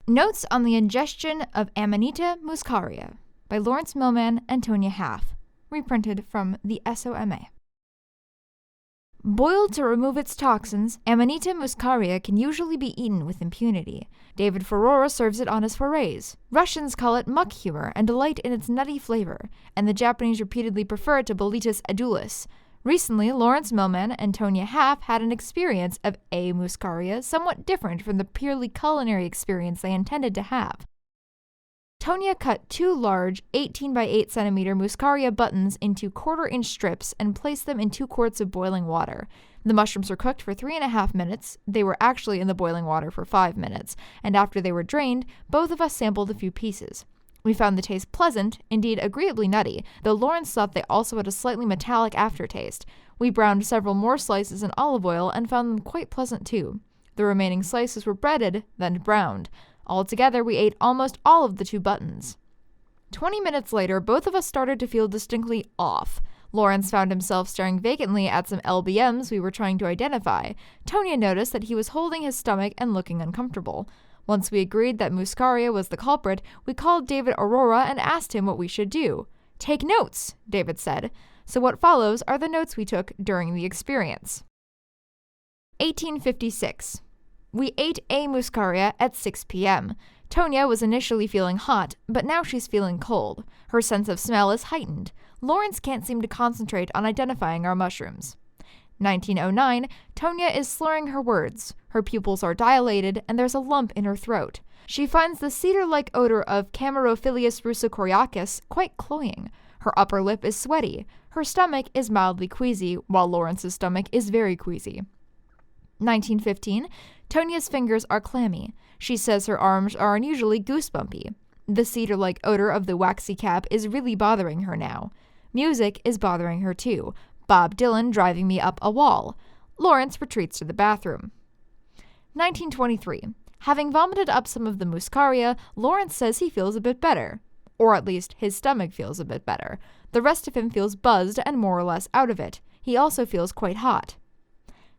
Notes on the Ingestion of Amanita muscaria by Lawrence Millman and Tonya Half, reprinted from the SOMA. Boiled to remove its toxins, Amanita muscaria can usually be eaten with impunity. David Ferrora serves it on his forays. Russians call it muck humor and delight in its nutty flavor, and the Japanese repeatedly prefer it to Boletus edulis. Recently, Lawrence Millman and Tonya Half had an experience of A. muscaria somewhat different from the purely culinary experience they intended to have. Tonya cut 2 large 18 by 8 centimeter muscaria buttons into 1/4-inch strips and placed them in 2 quarts of boiling water. The mushrooms were cooked for 3.5 minutes. They were actually in the boiling water for 5 minutes, and after they were drained, both of us sampled a few pieces. We found the taste pleasant, indeed agreeably nutty, though Lawrence thought they also had a slightly metallic aftertaste. We browned several more slices in olive oil and found them quite pleasant too. The remaining slices were breaded, then browned. Altogether, we ate almost all of the 2 buttons. 20 minutes later, both of us started to feel distinctly off. Lawrence found himself staring vacantly at some LBMs we were trying to identify. Tonya noticed that he was holding his stomach and looking uncomfortable. Once we agreed that muscaria was the culprit, we called David Aurora and asked him what we should do. "Take notes," David said. So what follows are the notes we took during the experience. 1856. We ate A. muscaria at 6 p.m. Tonya was initially feeling hot, but now she's feeling cold. Her sense of smell is heightened. Lawrence can't seem to concentrate on identifying our mushrooms. 1909, Tonya is slurring her words. Her pupils are dilated, and there's a lump in her throat. She finds the cedar-like odor of Camerophilus rusicoriacus quite cloying. Her upper lip is sweaty. Her stomach is mildly queasy, while Lawrence's stomach is very queasy. 1915, Tonya's fingers are clammy. She says her arms are unusually goosebumpy. The cedar-like odor of the waxy cap is really bothering her now. Music is bothering her too. Bob Dylan driving me up a wall. Lawrence retreats to the bathroom. 1923. Having vomited up some of the muscaria, Lawrence says he feels a bit better. Or at least his stomach feels a bit better. The rest of him feels buzzed and more or less out of it. He also feels quite hot.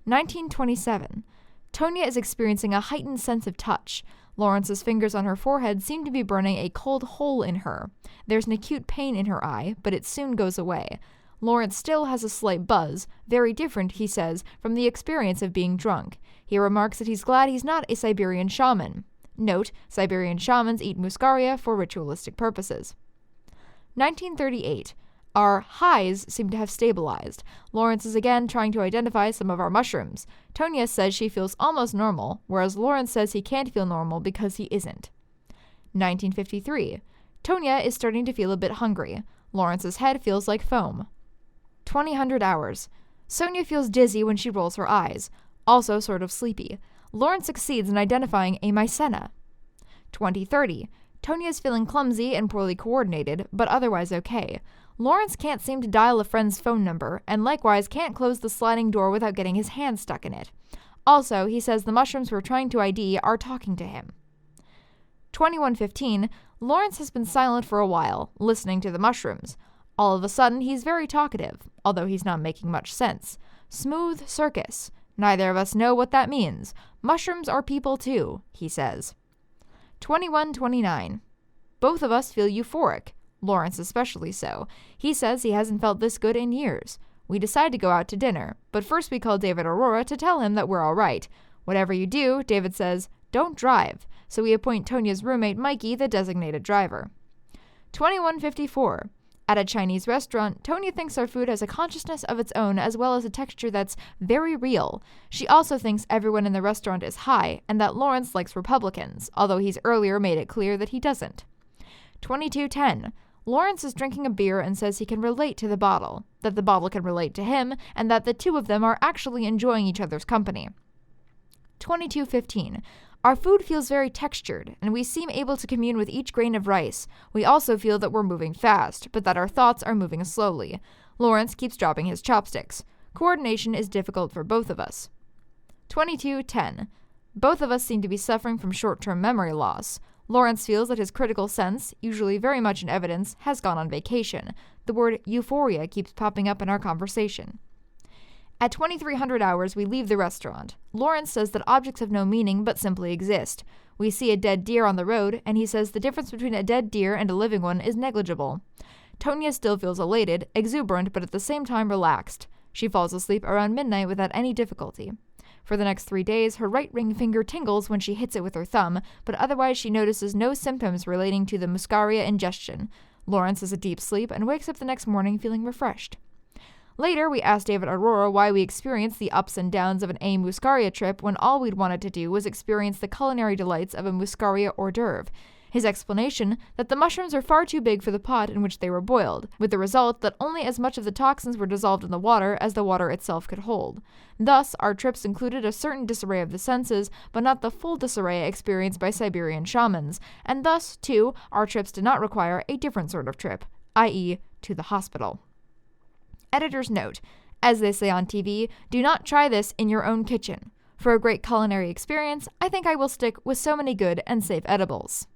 1927. Tonya is experiencing a heightened sense of touch. Lawrence's fingers on her forehead seem to be burning a cold hole in her. There's an acute pain in her eye, but it soon goes away. Lawrence still has a slight buzz, very different, he says, from the experience of being drunk. He remarks that he's glad he's not a Siberian shaman. Note, Siberian shamans eat muscaria for ritualistic purposes. 1938. Our highs seem to have stabilized. Lawrence is again trying to identify some of our mushrooms. Tonya says she feels almost normal, whereas Lawrence says he can't feel normal because he isn't. 1953. Tonya is starting to feel a bit hungry. Lawrence's head feels like foam. 2000 hours. Sonia feels dizzy when she rolls her eyes, also sort of sleepy. Lawrence succeeds in identifying a mycena. 2030. Tonya is feeling clumsy and poorly coordinated, but otherwise okay. Lawrence can't seem to dial a friend's phone number, and likewise can't close the sliding door without getting his hand stuck in it. Also, he says the mushrooms we're trying to ID are talking to him. 2115. Lawrence has been silent for a while, listening to the mushrooms. All of a sudden, he's very talkative, although he's not making much sense. Smooth circus. Neither of us know what that means. Mushrooms are people too, he says. 2129. Both of us feel euphoric. Lawrence especially so. He says he hasn't felt this good in years. We decide to go out to dinner, but first we call David Aurora to tell him that we're all right. Whatever you do, David says, don't drive, so we appoint Tonya's roommate Mikey the designated driver. 2154. At a Chinese restaurant, Tonya thinks our food has a consciousness of its own as well as a texture that's very real. She also thinks everyone in the restaurant is high and that Lawrence likes Republicans, although he's earlier made it clear that he doesn't. 2210. Lawrence is drinking a beer and says he can relate to the bottle, that the bottle can relate to him, and that the two of them are actually enjoying each other's company. 2215. Our food feels very textured, and we seem able to commune with each grain of rice. We also feel that we're moving fast, but that our thoughts are moving slowly. Lawrence keeps dropping his chopsticks. Coordination is difficult for both of us. 2210. Both of us seem to be suffering from short-term memory loss. Lawrence feels that his critical sense, usually very much in evidence, has gone on vacation. The word euphoria keeps popping up in our conversation. At 2300 hours, we leave the restaurant. Lawrence says that objects have no meaning but simply exist. We see a dead deer on the road, and he says the difference between a dead deer and a living one is negligible. Tonya still feels elated, exuberant, but at the same time relaxed. She falls asleep around midnight without any difficulty. For the next 3 days, her right ring finger tingles when she hits it with her thumb, but otherwise she notices no symptoms relating to the Muscaria ingestion. Lawrence has a deep sleep and wakes up the next morning feeling refreshed. Later, we asked David Aurora why we experienced the ups and downs of an A. muscaria trip when all we'd wanted to do was experience the culinary delights of a muscaria hors d'oeuvre. His explanation, that the mushrooms are far too big for the pot in which they were boiled, with the result that only as much of the toxins were dissolved in the water as the water itself could hold. Thus, our trips included a certain disarray of the senses, but not the full disarray experienced by Siberian shamans, and thus, too, our trips did not require a different sort of trip, i.e., to the hospital. Editor's note: as they say on TV, do not try this in your own kitchen. For a great culinary experience, I think I will stick with so many good and safe edibles.